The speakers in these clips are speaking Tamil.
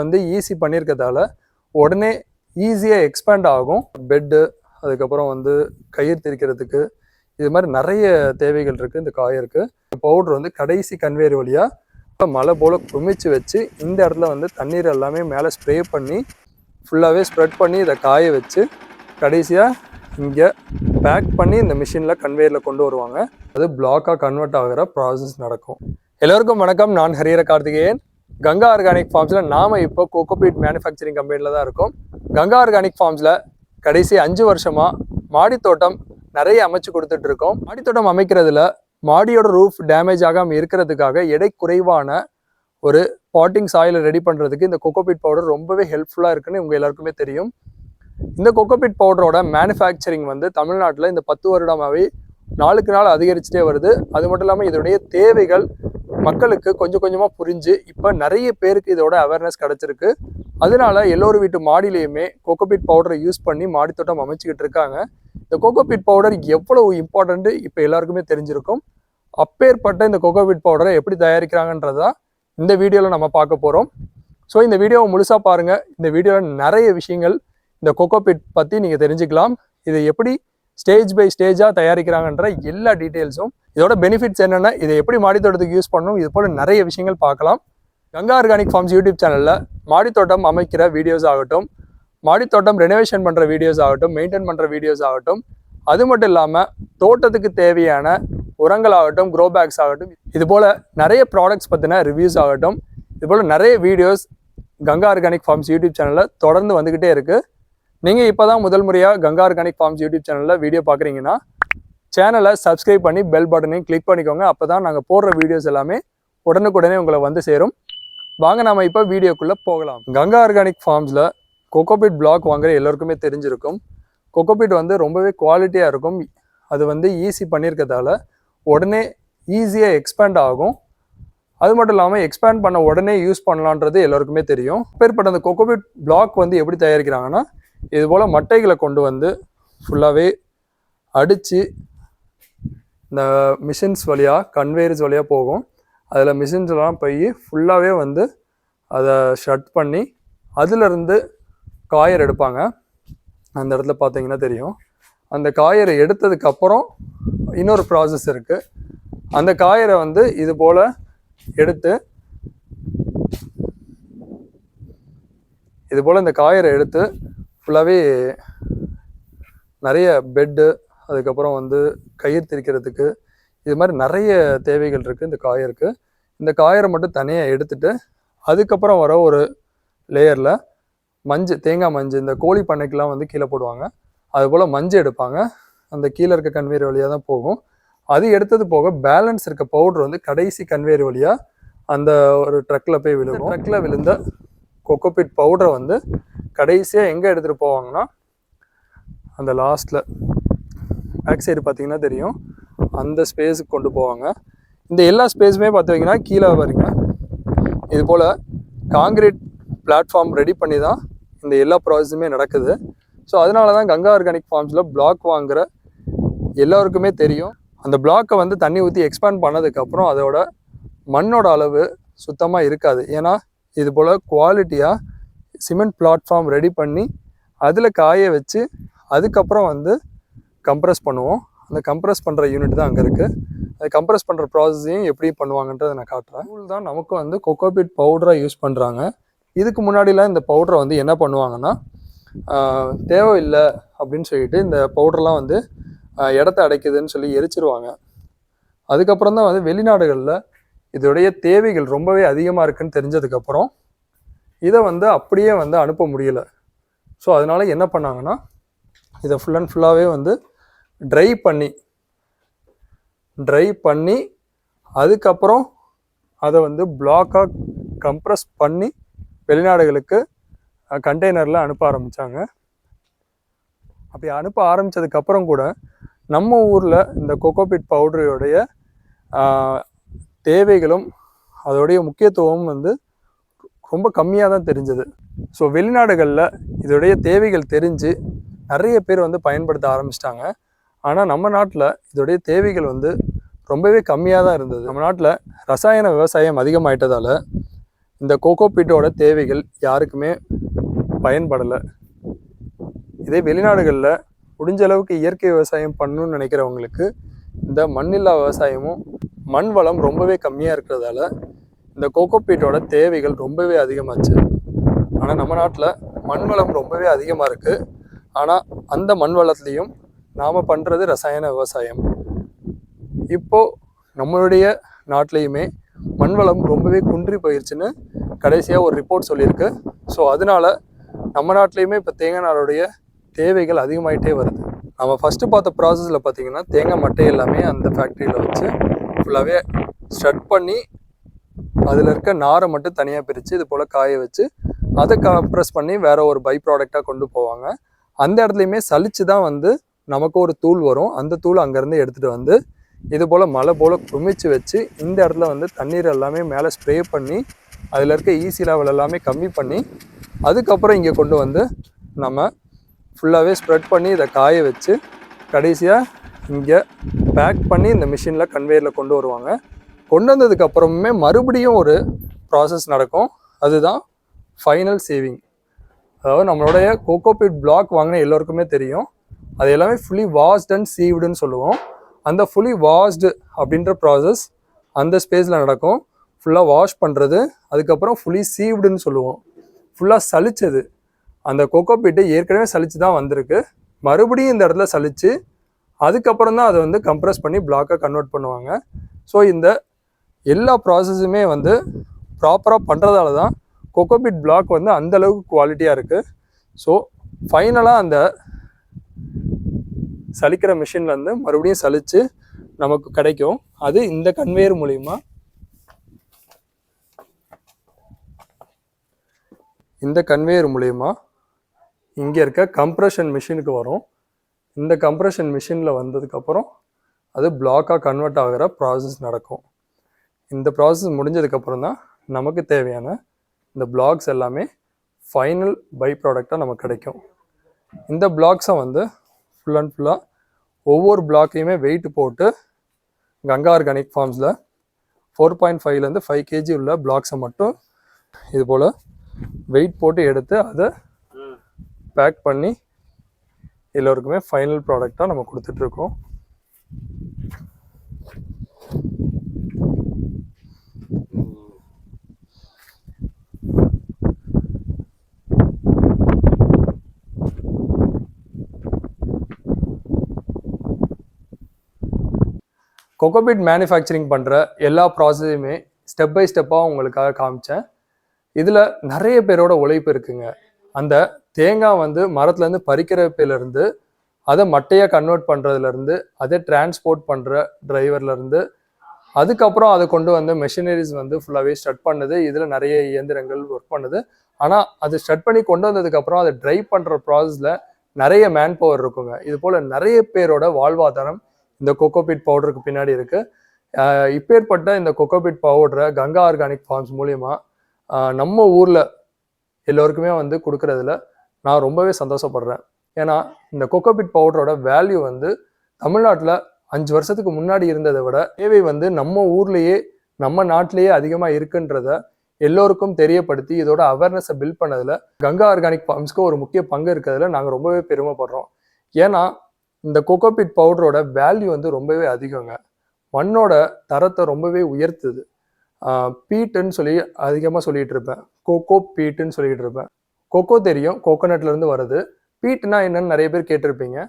வந்து ஈஸி பண்ணியிருக்கிறதால உடனே ஈஸியாக எக்ஸ்பேண்ட் ஆகும். பெட்டு, அதுக்கப்புறம் வந்து கயிறு திரிக்கிறதுக்கு, இது மாதிரி நிறைய தேவைகள் இருக்குது இந்த காயருக்கு. பவுட்ரு வந்து கடைசி கன்வேயர் வழியாக மழை போல் குமிச்சு வச்சு இந்த இடத்துல வந்து தண்ணீர் எல்லாமே மேலே ஸ்ப்ரே பண்ணி ஃபுல்லாகவே ஸ்ப்ரெட் பண்ணி இதை காய வச்சு கடைசியாக இங்கே பேக் பண்ணி இந்த மிஷினில் கன்வேயரில் கொண்டு வருவாங்க. அது பிளாக்காக கன்வெர்ட் ஆகிற ப்ராசஸ் நடக்கும். எல்லோருக்கும் வணக்கம். நான் ஹரிஹர கார்த்திகேயன். கங்கா ஆர்கானிக் ஃபார்ம்ஸில் நாம் இப்போ கோகோபீட் மேனுஃபேக்சரிங் கம்பெனியில் தான் இருக்கோம். கங்கா ஆர்கானிக் ஃபார்ம்ஸில் கடைசி 5 வருஷமாக மாடித்தோட்டம் நிறைய அமைச்சு கொடுத்துட்ருக்கோம். மாடித்தோட்டம் அமைக்கிறதுல மாடியோட ரூஃப் டேமேஜ் ஆகாமல் இருக்கிறதுக்காக எடை குறைவான ஒரு பாட்டிங் சாயிலை ரெடி பண்ணுறதுக்கு இந்த கோகோபீட் பவுடர் ரொம்பவே ஹெல்ப்ஃபுல்லாக இருக்குன்னு உங்கள் எல்லாருக்குமே தெரியும். இந்த கோகோபீட் பவுடரோட மேனுஃபேக்சரிங் வந்து தமிழ்நாட்டில் இந்த 10 வருடமாகவே நாளுக்கு நாள் அதிகரிச்சுட்டே வருது. அது மட்டும் இல்லாமல் இதோடைய தேவைகள் மக்களுக்கு கொஞ்சம் கொஞ்சமாக புரிஞ்சு இப்போ நிறைய பேருக்கு இதோட அவேர்னஸ் கிடச்சிருக்கு. அதனால எல்லோரும் வீட்டு மாடியிலையுமே கோகோபீட் பவுடரை யூஸ் பண்ணி மாடித்தோட்டம் அமைச்சிக்கிட்டு இருக்காங்க. இந்த கோகோபீட் பவுடர் எவ்வளவு இம்பார்ட்டன்ட்டு இப்போ எல்லாருக்குமே தெரிஞ்சிருக்கும். அப்பேற்பட்ட இந்த கோகோபீட் பவுடரை எப்படி தயாரிக்கிறாங்கன்றதா இந்த வீடியோவில் நம்ம பார்க்க போகிறோம். ஸோ இந்த வீடியோவை முழுசாக பாருங்கள். இந்த வீடியோவில் நிறைய விஷயங்கள் இந்த கோகோபீட் பற்றி நீங்கள் தெரிஞ்சுக்கலாம். இதை எப்படி ஸ்டேஜ் பை ஸ்டேஜாக தயாரிக்கிறாங்கன்ற எல்லா டீட்டெயில்ஸும், இதோட பெனிஃபிட்ஸ் என்னென்ன, இதை எப்படி மாடித்தோட்டத்துக்கு யூஸ் பண்ணணும், இது போல் நிறைய விஷயங்கள் பார்க்கலாம். கங்கா ஆர்கானிக் ஃபார்ம்ஸ் யூடியூப் சேனலில் மாடித்தோட்டம் அமைக்கிற வீடியோஸ் ஆகட்டும், மாடித்தோட்டம் ரெனோவேஷன் பண்ணுற வீடியோஸ் ஆகட்டும், மெயின்டைன் பண்ணுற வீடியோஸ் ஆகட்டும், அது மட்டும் இல்லாமல் தோட்டத்துக்கு தேவையான உரங்கள் ஆகட்டும், க்ரோ பேக்ஸ் ஆகட்டும், இது போல் நிறைய ப்ராடக்ட்ஸ் பற்றின ரிவ்யூஸ் ஆகட்டும், இது போல் நிறைய videos Ganga organic farms YouTube சேனலில் தொடர்ந்து வந்துக்கிட்டே இருக்குது. நீங்கள் இப்போ தான் முதல் முறையாக கங்கா ஆர்கானிக் ஃபார்ம்ஸ் யூடியூப் சேனலில் வீடியோ பார்க்குறீங்கன்னா சேனலை சப்ஸ்கிரைப் பண்ணி பெல் பட்டனையும் கிளிக் பண்ணிக்கோங்க. அப்போ தான் நாங்கள் போடுற வீடியோஸ் எல்லாமே உடனுக்குடனே உங்களை வந்து சேரும். வாங்க நாம் இப்போ வீடியோக்குள்ளே போகலாம். கங்கா ஆர்கானிக் ஃபார்ம்ஸில் கோகோபீட் பிளாக் வாங்குற எல்லாருக்குமே தெரிஞ்சிருக்கும். கோகோபீட் வந்து ரொம்பவே குவாலிட்டியாக இருக்கும். அது வந்து ஈஸி பண்ணியிருக்கிறதால உடனே ஈஸியாக எக்ஸ்பேண்ட் ஆகும். அது மட்டும் இல்லாமல் எக்ஸ்பேண்ட் பண்ண உடனே யூஸ் பண்ணலான்றது எல்லாருக்குமே தெரியும். அப்பேற்பட்ட அந்த கோகோபீட் பிளாக் வந்து எப்படி தயாரிக்கிறாங்கன்னா, இது போல் மட்டைகளை கொண்டு வந்து ஃபுல்லாகவே அடித்து இந்த மிஷின்ஸ் வழியாக, கன்வேயர்ஸ் வழியாக போகும். அதில் மிஷின்ஸ்லாம் போய் ஃபுல்லாகவே வந்து அதை ஷட் பண்ணி அதிலிருந்து காயர் எடுப்பாங்க. அந்த இடத்துல பார்த்தீங்கன்னா தெரியும். அந்த காயரை எடுத்ததுக்கப்புறம் இன்னொரு ப்ராசஸ் இருக்குது. அந்த காயரை வந்து இது போல் எடுத்து இந்த காயரை எடுத்து ஃபுல்லாகவே நிறைய பெட்டு, அதுக்கப்புறம் வந்து கயிறு திரிக்கிறதுக்கு, இது மாதிரி நிறைய தேவைகள் இருக்குது இந்த காயருக்கு. இந்த காயரை மட்டும் தனியாக எடுத்துட்டு அதுக்கப்புறம் வர ஒரு லேயரில் தேங்காய் மஞ்சள், இந்த கோழி பண்ணைக்கெலாம் வந்து கீழே போடுவாங்க. அதுபோல் மஞ்சள் எடுப்பாங்க. அந்த கீழே இருக்க கன்வேயர் வழியாக தான் போகும். அது எடுத்தது போக பேலன்ஸ் இருக்க பவுட்ரு வந்து கடைசி கன்வேயர் வழியாக அந்த ஒரு ட்ரக்கில் போய் விழுகும். ட்ரக்கில் விழுந்த கோகோபீட் பவுடரை வந்து கடைசியாக எங்கே எடுத்துகிட்டு போவாங்கன்னா, அந்த லாஸ்ட்டில் பேக் சைடு பார்த்தீங்கன்னா தெரியும், அந்த ஸ்பேஸுக்கு கொண்டு போவாங்க. இந்த எல்லா ஸ்பேஸுமே பார்த்தீங்கன்னா கீழே வருங்க. இது போல் காங்கிரீட் பிளாட்ஃபார்ம் ரெடி பண்ணி தான் இந்த எல்லா ப்ராசஸுமே நடக்குது. ஸோ அதனால தான் கங்கா ஆர்கானிக் ஃபார்ம்ஸில் பிளாக் வாங்குகிற எல்லோருக்குமே தெரியும். அந்த பிளாக்கை வந்து தண்ணி ஊற்றி எக்ஸ்பேண்ட் பண்ணதுக்கப்புறம் அதோட மண்ணோட அளவு சுத்தமாக இருக்காது. ஏன்னா இது போல் குவாலிட்டியாக சிமெண்ட் பிளாட்ஃபார்ம் ரெடி பண்ணி அதில் காய வச்சு அதுக்கப்புறம் வந்து கம்ப்ரெஸ் பண்ணுவோம். அந்த கம்ப்ரெஸ் பண்ணுற யூனிட் தான் அங்கே இருக்குது. அது கம்ப்ரெஸ் பண்ணுற ப்ராசஸையும் எப்படி பண்ணுவாங்கன்றதை நான் காட்டுறேன். டூல் தான் நமக்கு வந்து கோகோபீட் பவுடராக யூஸ் பண்ணுறாங்க. இதுக்கு முன்னாடிலாம் இந்த பவுடரை வந்து என்ன பண்ணுவாங்கன்னா, தேவையில்லை அப்படின்னு சொல்லிட்டு இந்த பவுடர்லாம் வந்து இடத்த அடைக்குதுன்னு சொல்லி எரிச்சிருவாங்க. அதுக்கப்புறம் தான் வந்து வெளிநாடுகளில் இதோடைய தேவைகள் ரொம்பவே அதிகமாக இருக்குதுன்னு தெரிஞ்சதுக்கப்புறம் இதை வந்து அப்படியே வந்து அனுப்ப முடியலை. ஸோ அதனால் என்ன பண்ணாங்கன்னா, இதை ஃபுல் அண்ட் ஃபுல்லாகவே வந்து ட்ரை பண்ணி அதுக்கப்புறம் அதை வந்து பிளாக்காக கம்ப்ரெஸ் பண்ணி வெளிநாடுகளுக்கு கண்டெய்னரில் அனுப்ப ஆரம்பித்தாங்க. அப்படி அனுப்ப ஆரம்பித்ததுக்கப்புறம் கூட நம்ம ஊரில் இந்த கோகோபீட் பவுடருடைய தேவைகளும் அதோடைய முக்கியத்துவமும் வந்து ரொம்ப கம்மியாக தான் தெரிஞ்சது. ஸோ வெளிநாடுகளில் இதோடைய தேவைகள் தெரிஞ்சு நிறைய பேர் வந்து பயன்படுத்த ஆரம்பிச்சிட்டாங்க. ஆனால் நம்ம நாட்டில் இதோடைய தேவைகள் வந்து ரொம்பவே கம்மியாக தான் இருந்தது. நம்ம நாட்டில் ரசாயன விவசாயம் அதிகமாயிட்டதால் இந்த கோகோபீட்டோட தேவைகள் யாருக்குமே பயன்படலை. இதே வெளிநாடுகளில் முடிஞ்ச அளவுக்கு இயற்கை விவசாயம் பண்ணணும்னு நினைக்கிறவங்களுக்கு இந்த மண்ணில்லா விவசாயமும் மண் வளம் ரொம்பவே கம்மியாக இருக்கிறதால இந்த கோகோபீட்டோட தேவைகள் ரொம்பவே அதிகமாச்சு. ஆனால் நம்ம நாட்டில் மண் வளம் ரொம்பவே அதிகமாக இருக்குது. ஆனால் அந்த மண் வளத்துலேயும் நாம் பண்ணுறது ரசாயன விவசாயம். இப்போது நம்மளுடைய நாட்டிலையுமே மண் வளம் ரொம்பவே குன்றி போயிடுச்சுன்னு கடைசியாக ஒரு ரிப்போர்ட் சொல்லியிருக்கு. ஸோ அதனால நம்ம நாட்டிலையுமே இப்போ தேங்காய் நாருடைய தேவைகள் அதிகமாகிட்டே வருது. நம்ம ஃபஸ்ட்டு பார்த்த ப்ராசஸில் பார்த்திங்கன்னா தேங்காய் மட்டை எல்லாமே அந்த ஃபேக்ட்ரியில் வச்சு ஃபுல்லாகவே ஸ்ட்ரட் பண்ணி அதில் இருக்க நாரை மட்டும் தனியாக பிரித்து இது போல் காய வச்சு அதை கம்ப்ரெஸ் பண்ணி வேறு ஒரு பை ப்ராடக்டாக கொண்டு போவாங்க. அந்த இடத்துலையுமே சலிச்சு தான் வந்து நமக்கு ஒரு தூள் வரும். அந்த தூள் அங்கேருந்து எடுத்துகிட்டு வந்து இது போல் மழை போல் குமிச்சு வச்சு இந்த இடத்துல வந்து தண்ணீர் எல்லாமே மேலே ஸ்ப்ரே பண்ணி அதில் இருக்க ஈஸி லெவல் எல்லாமே கம்மி பண்ணி அதுக்கப்புறம் இங்கே கொண்டு வந்து நம்ம ஃபுல்லாகவே ஸ்ப்ரெட் பண்ணி இதை காய வச்சு கடைசியாக இங்கே பேக் பண்ணி இந்த மிஷினில் கன்வேயரில் கொண்டு வருவாங்க. கொண்டு வந்ததுக்கப்புறமே மறுபடியும் ஒரு ப்ராசஸ் நடக்கும். அதுதான் ஃபைனல் சேவிங். அதாவது நம்மளுடைய கோகோபீட் பிளாக் வாங்கின எல்லோருக்குமே தெரியும். அது எல்லாமே ஃபுல்லி வாஷ்ட் அண்ட் சீவ்டுன்னு சொல்லுவோம். அந்த ஃபுல்லி வாஷ்டு அப்படின்ற ப்ராசஸ் அந்த ஸ்பேஸில் நடக்கும். ஃபுல்லாக வாஷ் பண்ணுறது, அதுக்கப்புறம் ஃபுல்லி சீவ்டுன்னு சொல்லுவோம். ஃபுல்லாக சலிச்சது. அந்த கோகோபீட்டு ஏற்கனவே சலிச்சு தான் வந்திருக்கு. மறுபடியும் இந்த இடத்துல சலிச்சு அதுக்கப்புறம் தான் அதை வந்து கம்ப்ரெஸ் பண்ணி பிளாக்காக கன்வெர்ட் பண்ணுவாங்க. ஸோ இந்த எல்லா ப்ராசஸுமே வந்து ப்ராப்பராக பண்ணுறதால தான் கோகோபீட் பிளாக் வந்து அந்தளவுக்கு குவாலிட்டியாக இருக்குது. ஸோ ஃபைனலாக அந்த சலிக்கிற மிஷின்லேருந்து மறுபடியும் சலித்து நமக்கு கிடைக்கும். அது இந்த கன்வேயர் மூலிமா இங்கே இருக்க கம்ப்ரெஷன் மிஷினுக்கு வரும். இந்த கம்ப்ரெஷன் மிஷினில் வந்ததுக்கப்புறம் அது பிளாக்காக கன்வெர்ட் ஆகிற ப்ராசஸ் நடக்கும். இந்த ப்ராசஸ் முடிஞ்சதுக்கப்புறம் தான் நமக்கு தேவையான இந்த பிளாக்ஸ் எல்லாமே ஃபைனல் பை ப்ராடக்டாக நமக்கு கிடைக்கும். இந்த பிளாக்ஸை வந்து ஃபுல் அண்ட் ஃபுல்லாக ஒவ்வொரு பிளாக்கையுமே வெயிட் போட்டு கங்கா ஆர்கானிக் ஃபார்ம்ஸில் 4.5லேருந்து 5 kg உள்ள பிளாக்ஸை மட்டும் இது போல் வெயிட் போட்டு எடுத்து அதை பேக் பண்ணி எல்லோருக்குமே ஃபைனல் ப்ராடக்டாக நம்ம கொடுத்துட்ருக்கோம். கோகோபீட் மேனுஃபேக்சரிங் பண்ணுற எல்லா ப்ராசஸையுமே ஸ்டெப் பை ஸ்டெப்பாக உங்களுக்காக காமிச்சேன். இதில் நிறைய பேரோட உழைப்பு இருக்குங்க. அந்த தேங்காய் வந்து மரத்துலேருந்து பறிக்கிறப்பிலேருந்து அதை மட்டையாக கன்வெர்ட் பண்ணுறதுலேருந்து அதை டிரான்ஸ்போர்ட் பண்ணுற டிரைவர்லேருந்து அதுக்கப்புறம் அதை கொண்டு வந்து மெஷினரிஸ் வந்து ஃபுல்லாகவே ஸ்டட் பண்ணுது. இதில் நிறைய இயந்திரங்கள் ஒர்க் பண்ணுது. ஆனால் அது ஸ்டட் பண்ணி கொண்டு வந்ததுக்கப்புறம் அதை ட்ரை பண்ணுற ப்ராசஸில் நிறைய மேன் பவர் இருக்குங்க. இது போல் நிறைய பேரோட வாழ்வாதாரம் இந்த கோகோபீட் பவுடருக்கு பின்னாடி இருக்குது. இப்பேற்பட்ட இந்த கோகோபீட் பவுடரை கங்கா ஆர்கானிக் ஃபார்ம்ஸ் மூலிமா நம்ம ஊரில் எல்லோருக்குமே வந்து கொடுக்குறதுல நான் ரொம்பவே சந்தோஷப்படுறேன். ஏன்னா இந்த கோகோபீட் பவுடரோட வேல்யூ வந்து தமிழ்நாட்டில் 5 வருஷத்துக்கு முன்னாடி இருந்ததை விட தேவை வந்து நம்ம ஊர்லேயே நம்ம நாட்டிலேயே அதிகமாக இருக்குன்றத எல்லோருக்கும் தெரியப்படுத்தி இதோட அவேர்னஸை பில்ட் பண்ணதில் கங்கா ஆர்கானிக் ஃபார்ம்ஸ்க்கு ஒரு முக்கிய பங்கு இருக்கிறதுல நாங்கள் ரொம்பவே பெருமைப்படுறோம். ஏன்னா இந்த கோகோபீட் பவுடரோட வேல்யூ வந்து ரொம்பவே அதிகங்க. மண்ணோட தரத்தை ரொம்பவே உயர்த்துது. பீட்டுன்னு சொல்லி அதிகமாக சொல்லிகிட்டு இருப்பேன். கோகோ பீட்டுன்னு சொல்லிகிட்டு இருப்பேன். கோகோ தெரியும், கோகோனட்லேருந்து வருது. பீட்னா என்னன்னு நிறைய பேர் கேட்டிருப்பீங்க.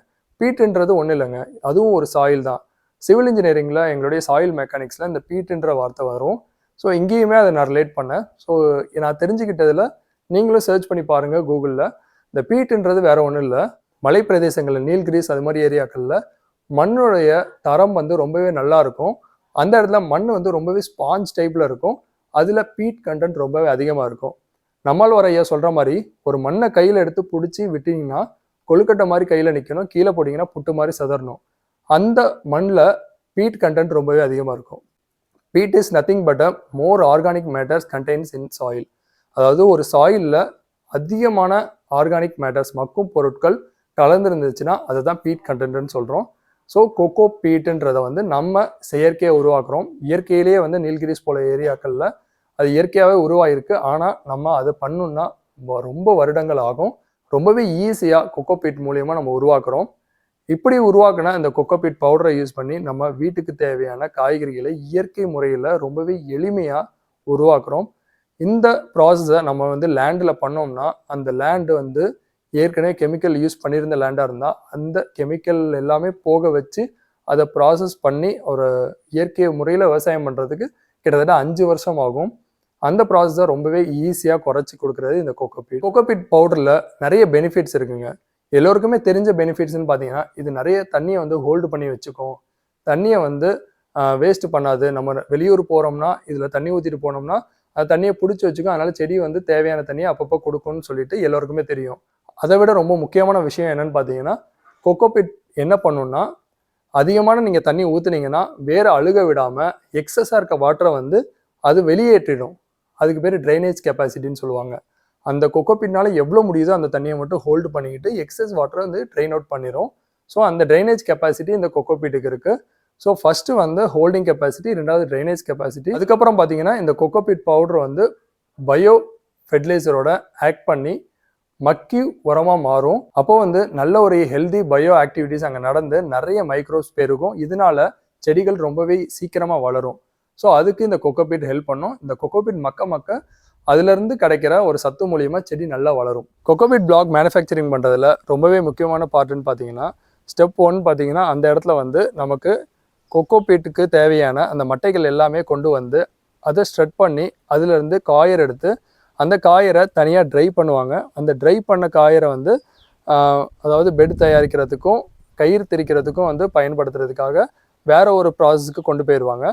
பீட்டுன்றது ஒன்றும் இல்லைங்க, அதுவும் ஒரு சாயில் தான். சிவில் இன்ஜினியரிங்கில் எங்களுடைய சாயில் மெக்கானிக்ஸில் இந்த பீட்டுன்ற வார்த்தை வரும். ஸோ இங்கேயுமே அதை நான் ரிலேட் பண்ணேன். ஸோ நான் தெரிஞ்சுக்கிட்டதில் நீங்களும் சர்ச் பண்ணி பாருங்கள் கூகுளில். இந்த பீட்டுன்றது வேறு ஒன்றும் இல்லை, மலை பிரதேசங்களில் நீல்கிரிஸ் அது மாதிரி ஏரியாக்களில் மண்ணுடைய தரம் வந்து ரொம்பவே நல்லா இருக்கும். அந்த இடத்துல மண் வந்து ரொம்பவே ஸ்பாஞ்ச் டைப்பில் இருக்கும். அதில் பீட் கண்டென்ட் ரொம்பவே அதிகமாக இருக்கும். நம்மால் ஐயா சொல்கிற மாதிரி ஒரு மண்ணை கையில் எடுத்து பிடிச்சி விட்டிங்கன்னா கொழுக்கட்டை மாதிரி கையில் நிற்கணும், கீழே போட்டிங்கன்னா புட்டு மாதிரி சதறணும். அந்த மண்ணில் பீட் கண்டென்ட் ரொம்பவே அதிகமாக இருக்கும். Peat is nothing but a more organic matters contains in soil. அதாவது ஒரு சாயிலில் அதிகமான ஆர்கானிக் மேட்டர்ஸ் மக்கும் பொருட்கள் கலந்துருந்துச்சுன்னா அதுதான் பீட் கண்டென்ட்னு சொல்கிறோம். ஸோ கோகோ பீட்டுன்றதை வந்து நம்ம செயற்கையை உருவாக்குறோம். இயற்கையிலேயே வந்து நீல்கிரிஸ் போல ஏரியாக்களில் அது இயற்கையாகவே உருவாயிருக்கு. ஆனால் நம்ம அதை பண்ணணும்னா ரொம்ப வருடங்கள் ஆகும். ரொம்பவே ஈஸியாக கோகோபீட் மூலியமாக நம்ம உருவாக்குறோம். இப்படி உருவாக்குனா இந்த கோகோபீட் பவுடரை யூஸ் பண்ணி நம்ம வீட்டுக்கு தேவையான காய்கறிகளை இயற்கை முறையில் ரொம்பவே எளிமையாக உருவாக்குறோம். இந்த ப்ராசஸை நம்ம வந்து லேண்டில் பண்ணோம்னா அந்த லேண்டு வந்து ஏற்கனவே கெமிக்கல் யூஸ் பண்ணியிருந்த லேண்டாக இருந்தால் அந்த கெமிக்கல் எல்லாமே போக வச்சு அதை ப்ராசஸ் பண்ணி ஒரு இயற்கை முறையில் விவசாயம் பண்ணுறதுக்கு கிட்டத்தட்ட 5 வருஷம் ஆகும். அந்த ப்ராசஸை ரொம்பவே ஈஸியாக குறைச்சி கொடுக்குறது இந்த கோகோபீட். கோகோபீட் பவுடரில் நிறைய பெனிஃபிட்ஸ் இருக்குங்க. எல்லோருக்குமே தெரிஞ்ச பெனிஃபிட்ஸ்ன்னு பார்த்தீங்கன்னா, இது நிறைய தண்ணியை வந்து ஹோல்டு பண்ணி வச்சுக்கும். தண்ணியை வந்து வேஸ்ட் பண்ணாது. நம்ம வெளியூர் போகிறோம்னா இதில் தண்ணி ஊற்றிட்டு போனோம்னா அது தண்ணியை பிடிச்சி வச்சுக்கும். அதனால செடி வந்து தேவையான தண்ணியை அப்பப்போ கொடுக்கும்னு சொல்லிட்டு எல்லோருக்குமே தெரியும். அதை விட ரொம்ப முக்கியமான விஷயம் என்னன்னு பார்த்தீங்கன்னா, கோகோபீட் என்ன பண்ணுன்னா, அதிகமான நீங்கள் தண்ணி ஊற்றுனீங்கன்னா வேற அழுக விடாமல் எக்ஸஸாக இருக்க வாட்டரை வந்து அது வெளியேற்றிடும். அதுக்கு பேர் ட்ரைனேஜ் கெப்பாசிட்டின்னு சொல்லுவாங்க. அந்த கோகோபீட்னால எவ்வளோ முடியுதோ அந்த தண்ணியை மட்டும் ஹோல்டு பண்ணிக்கிட்டு எக்ஸஸ் வாட்டரை வந்து ட்ரெயின் அவுட் பண்ணிடும். ஸோ அந்த ட்ரைனேஜ் கெப்பாசிட்டி இந்த கோகோபீட்டுக்கு இருக்குது. ஸோ ஃபஸ்ட்டு வந்து ஹோல்டிங் கெப்பாசிட்டி, ரெண்டாவது ட்ரைனேஜ் கெப்பாசிட்டி. அதுக்கப்புறம் பார்த்தீங்கன்னா இந்த கோகோபீட் பவுடர் வந்து பயோ ஃபெர்டிலைசரோட ஆக்ட் பண்ணி மக்கி உரமாக மாறும். அப்போ வந்து நல்ல ஒரு ஹெல்தி பயோ ஆக்டிவிட்டிஸ் அங்கே நடந்து நிறைய மைக்ரோஸ் பெருகும். இதனால செடிகள் ரொம்பவே சீக்கிரமாக வளரும். ஸோ அதுக்கு இந்த கோகோபீட் ஹெல்ப் பண்ணும். இந்த கோகோபீட் மக்க அதுலேருந்து கிடைக்கிற ஒரு சத்து மூலியமாக செடி நல்லா வளரும். கோகோபீட் பிளாக் மேனுஃபேக்சரிங் பண்ணுறதுல ரொம்பவே முக்கியமான பார்ட்டுன்னு பார்த்தீங்கன்னா, ஸ்டெப் 1 பார்த்தீங்கன்னா அந்த இடத்துல வந்து நமக்கு கோகோபீட்டுக்கு தேவையான அந்த மட்டைகள் எல்லாமே கொண்டு வந்து அதை ஸ்ட்ரெட் பண்ணி அதிலிருந்து காயர் எடுத்து அந்த காயரை தனியாக ட்ரை பண்ணுவாங்க. அந்த ட்ரை பண்ண காயரை வந்து அதாவது பெட் தயாரிக்கிறதுக்கும் கயிறு திரிக்கிறதுக்கும் வந்து பயன்படுத்துறதுக்காக வேற ஒரு ப்ராசஸ்க்கு கொண்டு போயிடுவாங்க.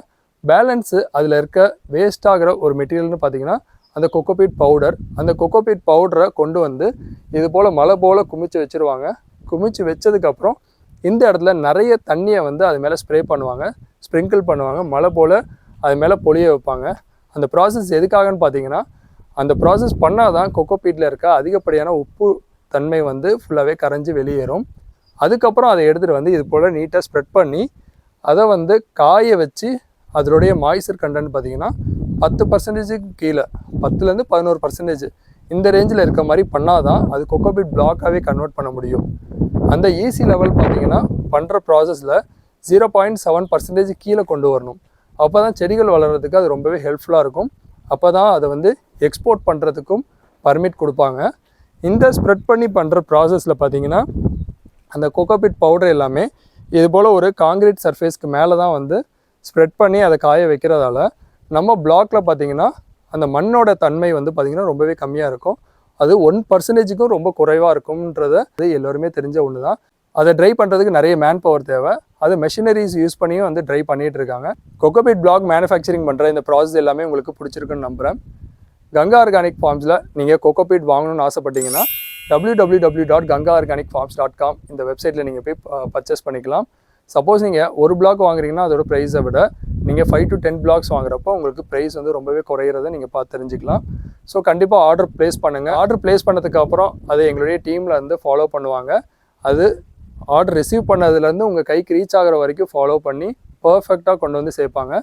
பேலன்ஸு அதில் இருக்க வேஸ்ட் ஆகிற ஒரு மெட்டீரியல்னு பார்த்தீங்கன்னா அந்த கோகோபீட் பவுடர். அந்த கோகோபீட் பவுடரை கொண்டு வந்து இது போல் மலை போல் குமிச்சு வச்சுருவாங்க. குமிச்சு வச்சதுக்கப்புறம் இந்த இடத்துல நிறைய தண்ணியை வந்து அது மேலே ஸ்ப்ரே பண்ணுவாங்க, ஸ்ப்ரிங்கிள் பண்ணுவாங்க, மலை போல் அது மேலே பொழிய வைப்பாங்க. அந்த ப்ராசஸ் எதுக்காகன்னு பார்த்தீங்கன்னா, அந்த ப்ராசஸ் பண்ணால் தான் கோகோபீட்டில் இருக்க அதிகப்படியான உப்பு தன்மை வந்து ஃபுல்லாகவே கரைஞ்சி வெளியேறும். அதுக்கப்புறம் அதை எடுத்துகிட்டு வந்து இது போல் நீட்டாக ஸ்ப்ரெட் பண்ணி அதை வந்து காய வச்சு அதனுடைய மாய்ஸ்சர் கண்டென்ட் பார்த்தீங்கன்னா 10% கீழே 10லேருந்து 11% இந்த ரேஞ்சில் இருக்க மாதிரி பண்ணால் தான் அது கோகோபீட் பிளாக்காகவே கன்வெர்ட் பண்ண முடியும். அந்த ஈஸி லெவல் பார்த்தீங்கன்னா பண்ணுற ப்ராசஸில் 0.7% கீழே கொண்டு வரணும். அப்போ தான் செடிகள் வளர்கிறதுக்கு அது ரொம்பவே ஹெல்ப்ஃபுல்லாக இருக்கும். அப்போ தான் அதை வந்து எக்ஸ்போர்ட் பண்ணுறதுக்கும் பர்மிட் கொடுப்பாங்க. இந்த ஸ்ப்ரெட் பண்ணி பண்ணுற ப்ராசஸில் பார்த்தீங்கன்னா அந்த கோகோபீட் பவுடர் எல்லாமே இது போல் ஒரு காங்கிரீட் சர்ஃபேஸ்க்கு மேலே தான் வந்து ஸ்ப்ரெட் பண்ணி அதை காய வைக்கிறதால நம்ம பிளாக்கில் பார்த்தீங்கன்னா அந்த மண்ணோட தன்மை வந்து பார்த்திங்கன்னா ரொம்பவே கம்மியாக இருக்கும். அது 1%க்கும் ரொம்ப குறைவாக இருக்கும்ன்றத அது எல்லோருமே தெரிஞ்ச ஒன்று தான். அதை ட்ரை பண்ணுறதுக்கு நிறைய மேன் பவர் தேவை. அது மெஷினரிஸ் யூஸ் பண்ணியும் வந்து ட்ரை பண்ணிகிட்டு இருக்காங்க. கோகோபீட் பிளாக் மேனுஃபேக்சரிங் பண்ணுற இந்த ப்ராசஸ் எல்லாமே உங்களுக்கு பிடிச்சிருக்குன்னு நம்புகிறேன். கங்கா ஆர்கானிக் ஃபார்ம்ஸில் நீங்கள் கோகோபீட் வாங்கணும்னு ஆசைப்பட்டீங்கன்னா www.gangaorganicfarms.com இந்த வெப்சைட்டில் நீங்கள் போய் பர்ச்சேஸ் பண்ணிக்கலாம். சப்போஸ் நீங்கள் ஒரு பிளாக் வாங்குறீங்கன்னா அதோட ப்ரைஸை விட நீங்கள் 5 to 10 பிளாக்ஸ் வாங்குறப்போ உங்களுக்கு ப்ரைஸ் வந்து ரொம்பவே குறையிறத நீங்கள் பார்த்து தெரிஞ்சுக்கலாம். ஸோ கண்டிப்பாக ஆர்டர் ப்ளேஸ் பண்ணுங்கள். ஆர்டர் ப்ளேஸ் பண்ணதுக்கு அப்புறம் அதை எங்களுடைய டீமில் இருந்து ஃபாலோ பண்ணுவாங்க. அது ஆர்டர் ரிசீவ் பண்ணதுலேருந்து உங்கள் கைக்கு ரீச் ஆகிற வரைக்கும் ஃபாலோ பண்ணி பர்ஃபெக்டாக கொண்டு வந்து சேர்ப்பாங்க.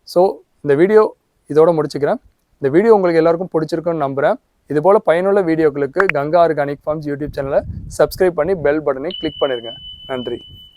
ஸோ இந்த வீடியோ இதோட முடிச்சுக்கிறேன். இந்த வீடியோ உங்களுக்கு எல்லாருக்கும் பிடிச்சிருக்குன்னு நம்புகிறேன். இதுபோல் பயனுள்ள வீடியோக்களுக்கு கங்கா ஆர்கானிக் ஃபார்ம்ஸ் யூடியூப் சேனலை சப்ஸ்கிரைப் பண்ணி பெல் பட்டனை கிளிக் பண்ணிடுங்க. நன்றி.